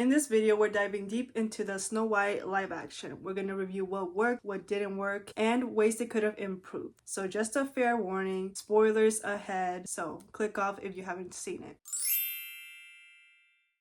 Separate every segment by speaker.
Speaker 1: In this video, we're diving deep into the Snow White live action. We're going to review what worked, what didn't work, and ways they could have improved. So just a fair warning, spoilers ahead, so click off if you haven't seen it.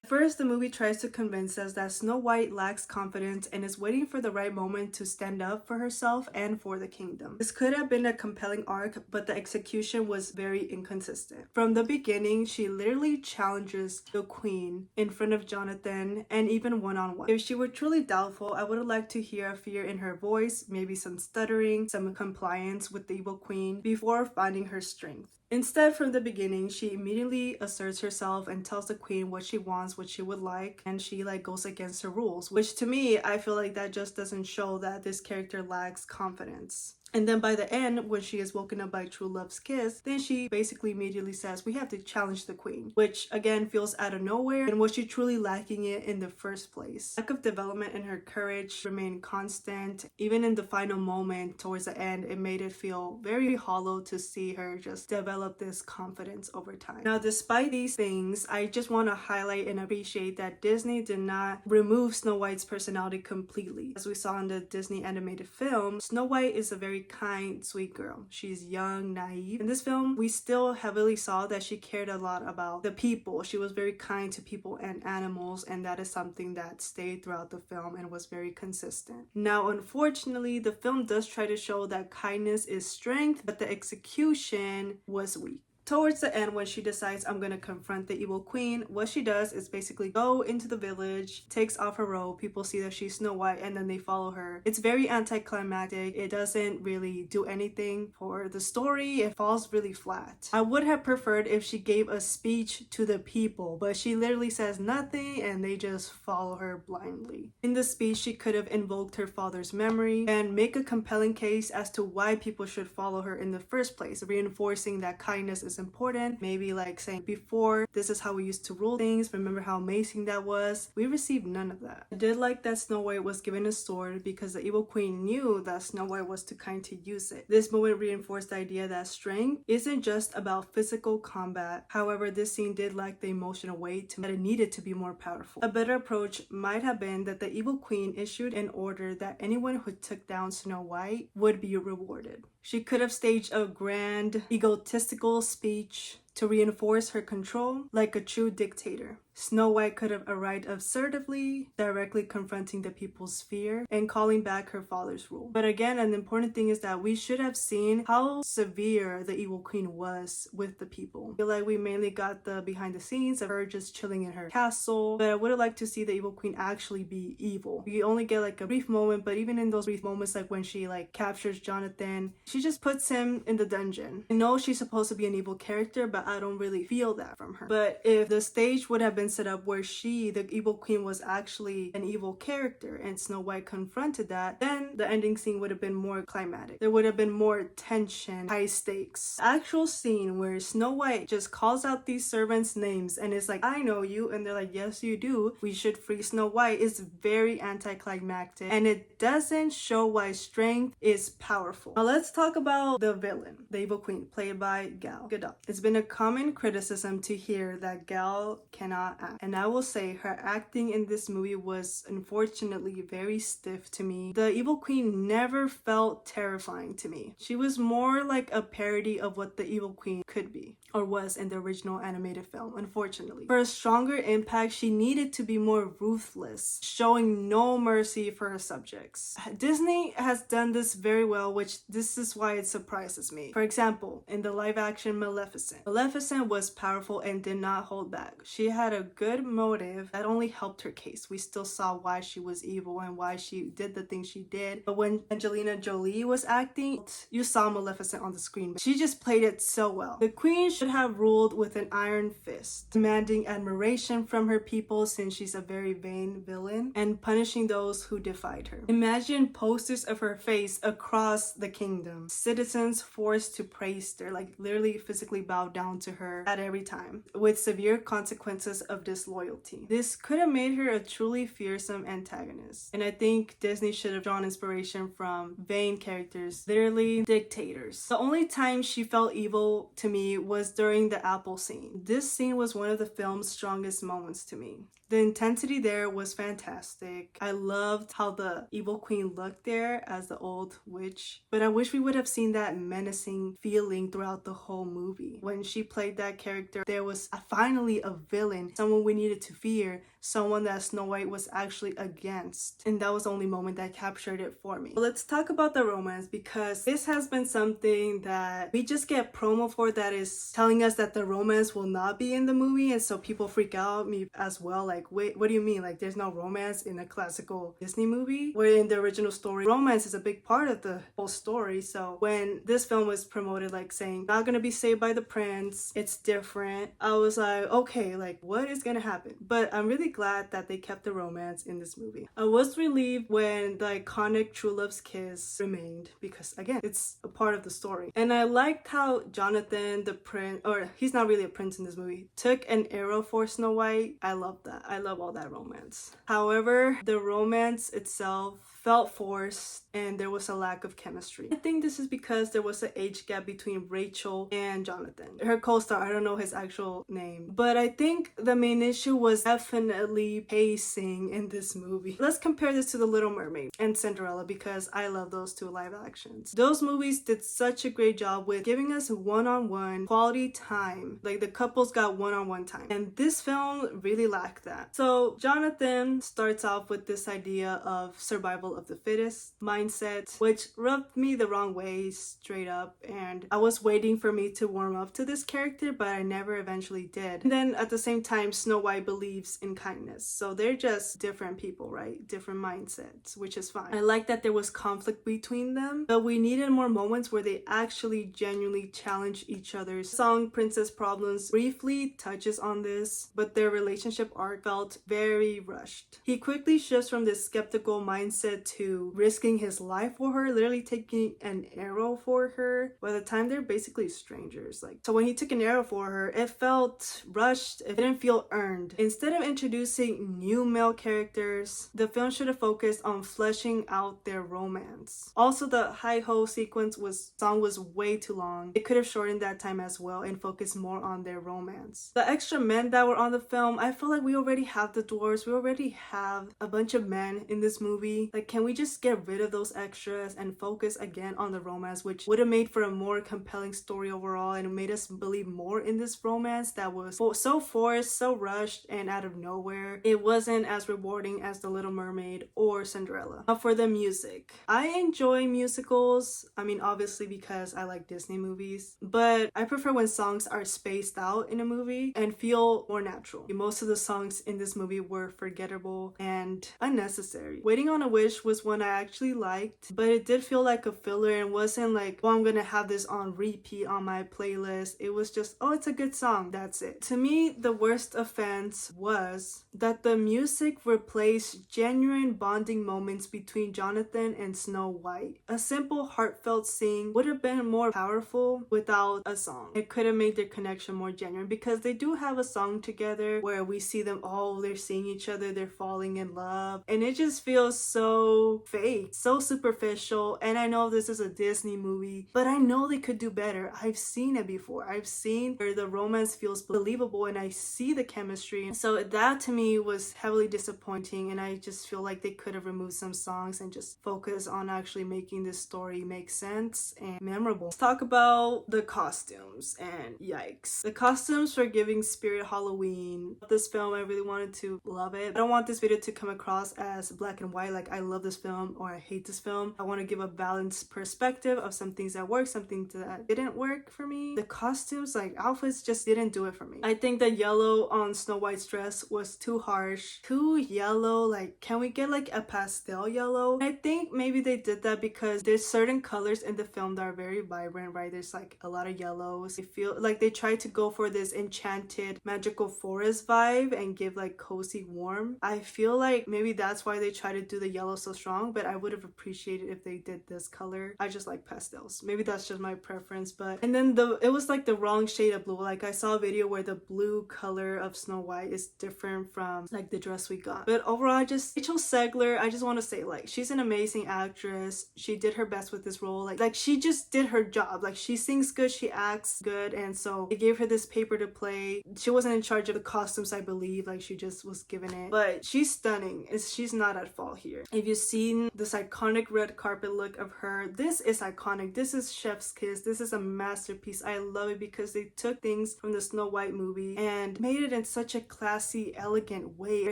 Speaker 1: First, the movie tries to convince us that Snow White lacks confidence and is waiting for the right moment to stand up for herself and for the kingdom. This could have been a compelling arc, but the execution was very inconsistent. From the beginning, she literally challenges the queen in front of Jonathan and even one-on-one. If she were truly doubtful, I would have liked to hear a fear in her voice, maybe some stuttering, some compliance with the evil queen before finding her strength. Instead, from the beginning, she immediately asserts herself and tells the queen what she wants, what she would like, and she goes against her rules, which to me, I feel like that just doesn't show that this character lacks confidence. And then by the end, when she is woken up by true love's kiss, then she basically immediately says, we have to challenge the queen, which again feels out of nowhere, and was she truly lacking it in the first place? Lack of development in her courage remained constant. Even in the final moment towards the end, it made it feel very hollow to see her just develop this confidence over time. Now, despite these things, I just want to highlight and appreciate that Disney did not remove Snow White's personality completely. As we saw in the Disney animated film, Snow White is a very kind, sweet girl. She's young, naive. In this film, we still heavily saw that she cared a lot about the people. She was very kind to people and animals, and that is something that stayed throughout the film and was very consistent. Now, unfortunately, the film does try to show that kindness is strength, but the execution was weak. Towards the end, when she decides I'm gonna confront the evil queen, what she does is basically go into the village, takes off her robe, people see that she's Snow White, and then they follow her. It's very anticlimactic. It doesn't really do anything for the story. It falls really flat. I would have preferred if she gave a speech to the people, but she literally says nothing and they just follow her blindly. In the speech, she could have invoked her father's memory and make a compelling case as to why people should follow her in the first place, reinforcing that kindness is important. Maybe saying, before, this is how we used to rule things, remember how amazing that was. We received none of that. I did like that Snow White was given a sword because the evil queen knew that Snow White was too kind to use it. This moment reinforced the idea that strength isn't just about physical combat. However, this scene did lack the emotional weight that it needed to be more powerful. A better approach might have been that the evil queen issued an order that anyone who took down Snow White would be rewarded. She could have staged a grand, egotistical speech to reinforce her control like a true dictator. Snow White could have arrived assertively, directly confronting the people's fear and calling back her father's rule. But again, an important thing is that we should have seen how severe the evil queen was with the people. I feel like we mainly got the behind the scenes of her just chilling in her castle, but I would have liked to see the evil queen actually be evil. We only get a brief moment, but even in those brief moments, when she captures Jonathan, she just puts him in the dungeon. I know she's supposed to be an evil character, but I don't really feel that from her. But if the stage would have been set up where she, the evil queen, was actually an evil character and Snow White confronted that, then the ending scene would have been more climatic. There would have been more tension, high stakes. The actual scene where Snow White just calls out these servants' names and is like, I know you, and they're like, yes you do, we should free Snow White, is very anticlimactic, and it doesn't show why strength is powerful. Now let's talk about the villain, the evil queen, played by Gal Gadot. It's been a common criticism to hear that Gal cannot act, and I will say her acting in this movie was unfortunately very stiff to me. The evil queen never felt terrifying to me. She was more like a parody of what the evil queen could be, or was in the original animated film, unfortunately. For a stronger impact, she needed to be more ruthless, showing no mercy for her subjects. Disney has done this very well, which this is why it surprises me. For example, in the live action Maleficent was powerful and did not hold back. She had a good motive that only helped her case. We still saw why she was evil and why she did the things she did. But when Angelina Jolie was acting, you saw Maleficent on the screen. She just played it so well. The queen should have ruled with an iron fist, demanding admiration from her people since she's a very vain villain, and punishing those who defied her. Imagine posters of her face across the kingdom. Citizens forced to praise her, literally physically bow down to her at every time, with severe consequences of disloyalty. This could have made her a truly fearsome antagonist, and I think Disney should have drawn inspiration from vain characters, literally dictators. The only time she felt evil to me was during the apple scene. This scene was one of the film's strongest moments to me. The intensity there was fantastic. I loved how the evil queen looked there as the old witch, but I wish we would have seen that menacing feeling throughout the whole movie. When she played that character, there was finally a villain, someone we needed to fear, someone that Snow White was actually against, and that was the only moment that captured it for me. But let's talk about the romance, because this has been something that we just get promo for that is telling us that the romance will not be in the movie, and so people freak out, me as well, like, wait, what do you mean, like there's no romance in a classical Disney movie, where in the original story romance is a big part of the whole story. So when this film was promoted, like saying not gonna be saved by the prince, it's different, I was like, okay, like what is gonna happen? But I'm really glad that they kept the romance in this movie. I was relieved when the iconic true love's kiss remained, because again, it's a part of the story. And I liked how Jonathan the prince, or he's not really a prince in this movie, took an arrow for Snow White. I love that. I love all that romance. However, the romance itself felt forced and there was a lack of chemistry. I think this is because there was an age gap between Rachel and Jonathan. Her co-star, I don't know his actual name, but I think the main issue was definitely pacing in this movie. Let's compare this to The Little Mermaid and Cinderella, because I love those two live actions. Those movies did such a great job with giving us one-on-one quality time. Like the couples got one-on-one time, and this film really lacked that. So Jonathan starts off with this idea of survival of the fittest mindset, which rubbed me the wrong way straight up, and I was waiting for me to warm up to this character, but I never eventually did. And then at the same time, Snow White believes in kindness, so they're just different people, right? Different mindsets, which is fine. I like that there was conflict between them, but we needed more moments where they actually genuinely challenge each other. Song Princess Problems briefly touches on this, but their relationship arc felt very rushed. He quickly shifts from this skeptical mindset to risking his life for her, literally taking an arrow for her. By the time they're basically strangers, like, so when he took an arrow for her, it felt rushed. It didn't feel earned. Instead of introducing new male characters, the film should have focused on fleshing out their romance. Also, the hi-ho song was way too long. It could have shortened that time as well and focused more on their romance. The extra men that were on the film, I feel like we already have the dwarves. We already have a bunch of men in this movie. Like, can we just get rid of those extras and focus again on the romance, which would have made for a more compelling story overall and made us believe more in this romance that was so forced, so rushed, and out of nowhere. It wasn't as rewarding as The Little Mermaid or Cinderella. Now for the music. I enjoy musicals, I mean obviously because I like Disney movies, but I prefer when songs are spaced out in a movie and feel more natural. Most of the songs in this movie were forgettable and unnecessary. Waiting on a Wish was one I actually liked, but it did feel like a filler and wasn't like, oh, I'm gonna have this on repeat on my playlist. It was just, oh, it's a good song, that's it. To me, the worst offense was that the music replaced genuine bonding moments between Jonathan and Snow White. A simple heartfelt sing would have been more powerful without a song. It could have made their connection more genuine, because they do have a song together where we see them, oh, they're seeing each other, they're falling in love, and it just feels so fake, so superficial. And I know this is a Disney movie, but I know they could do better. I've seen it before. I've seen where the romance feels believable and I see the chemistry. So that to me was heavily disappointing, and I just feel like they could have removed some songs and just focus on actually making this story make sense and memorable. Let's talk about the costumes, and yikes. The costumes for Giving Spirit Halloween. This film, I really wanted to love it. I don't want this video to come across as black and white, like I love this film or I hate this film. I want to give a balanced perspective of some things that work, some things that didn't work for me. The costumes, like outfits, just didn't do it for me. I think the yellow on Snow White's dress was too harsh, too yellow. Like, can we get like a pastel yellow? I think maybe they did that because there's certain colors in the film that are very vibrant, right? There's like a lot of yellows. I feel like they tried to go for this enchanted magical forest vibe and give like cozy warm. I feel like maybe that's why they try to do the yellow so strong, but I would have appreciated if they did this color. I just like pastels. Maybe that's just my preference, but and then it was like the wrong shade of blue. Like I saw a video where the blue color of Snow White is different from like the dress we got. But overall, Rachel Zegler, I just want to say, like, she's an amazing actress. She did her best with this role. Like she just did her job. Like she sings good, she acts good, and so they gave her this paper to play. She wasn't in charge of the costumes, I believe. like she just was given it. But she's stunning. She's not at fault here. If you've seen this iconic red carpet look of her, this is iconic. This is chef's kiss. This is a masterpiece. I love it because they took things from the Snow White movie and made it in such a classy, elegant way. Her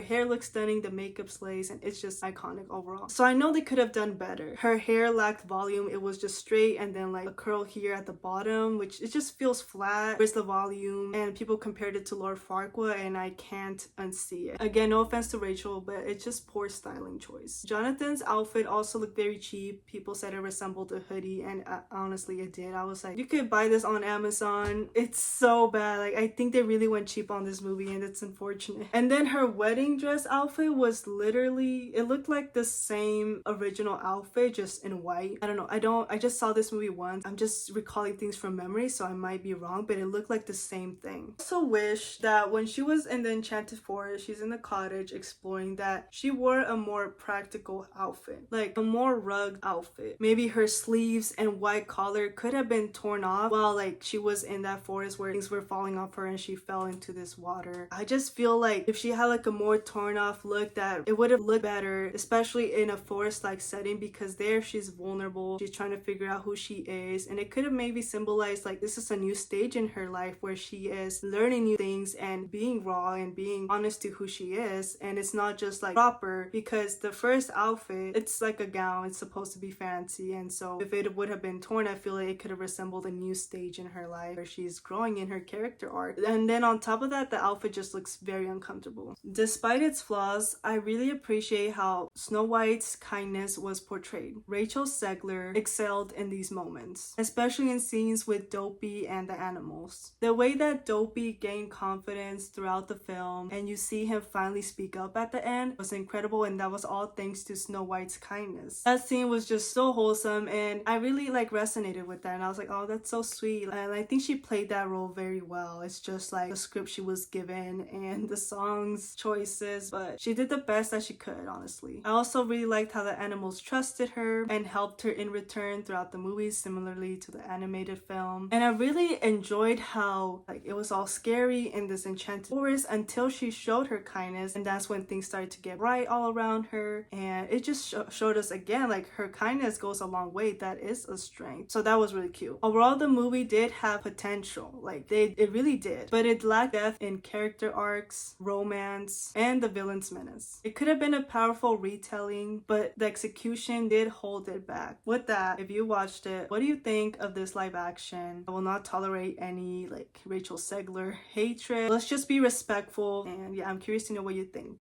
Speaker 1: hair looks stunning, the makeup slays, and it's just iconic overall. So I know they could have done better. Her hair lacked volume. It was just straight and then like a curl here at the bottom, which it just feels flat. Where's the volume? And people compared it to Lord Farquaad, and I can't unsee it. Again, no offense to Rachel, but it's just poor styling choice. Jonathan's outfit also looked very cheap. People said it resembled a hoodie, and honestly it did. I was like, you could buy this on Amazon. It's so bad. Like, I think they really went cheap on this movie, and it's unfortunate. And then her wedding dress outfit was literally, it looked like the same original outfit, just in white. I don't know. I just saw this movie once. I'm just recalling things from memory, so I might be wrong, but it looked like the same thing. I also wish that when she was in the Enchanted Forest, she's in the cottage exploring, that she wore a more practical outfit, like a more rugged outfit. Maybe her sleeves and white collar could have been torn off while like she was in that forest where things were falling off her and she fell into this water. I just feel like if she had like a more torn off look, that it would have looked better, especially in a forest like setting, because there she's vulnerable. She's trying to figure out who she is, and it could have maybe symbolized like this is a new stage in her life where she is learning new things and being raw and being honest to who she is, and it's not just like proper, because the first outfit, it's like a gown, it's supposed to be fancy, and so if it would have been torn, I feel like it could have resembled a new stage in her life where she's growing in her character arc. And then on top of that, the outfit just looks very uncomfortable. Despite its flaws, I really appreciate how Snow White's kindness was portrayed. Rachel Zegler excelled in these moments, especially in scenes with Dopey and the animals. The way that Dopey gained confidence throughout the film and you see him finally speak up at the end was incredible, and that was all thanks to Snow White's kindness. That scene was just so wholesome, and I really like resonated with that, and I was like, oh, that's so sweet. And I think she played that role very well. It's just like the script she was given and the songs choices, but she did the best that she could, honestly. I also really liked how the animals trusted her and helped her in return throughout the movies, similarly to the animated film. And I really enjoyed how like it was all scary in this enchanted forest until she showed her kindness, and that's when things started to get bright all around her, and it just showed us again like her kindness goes a long way. That is a strength. So that was really cute. Overall, the movie did have potential, like it really did, but it lacked depth in character arcs, romance, and the villain's menace. It could have been a powerful retelling, but the execution did hold it back. With that, if you watched it, what do you think of this live action? I will not tolerate any like Rachel Zegler hatred. Let's just be respectful, and yeah, I'm curious to know what you think.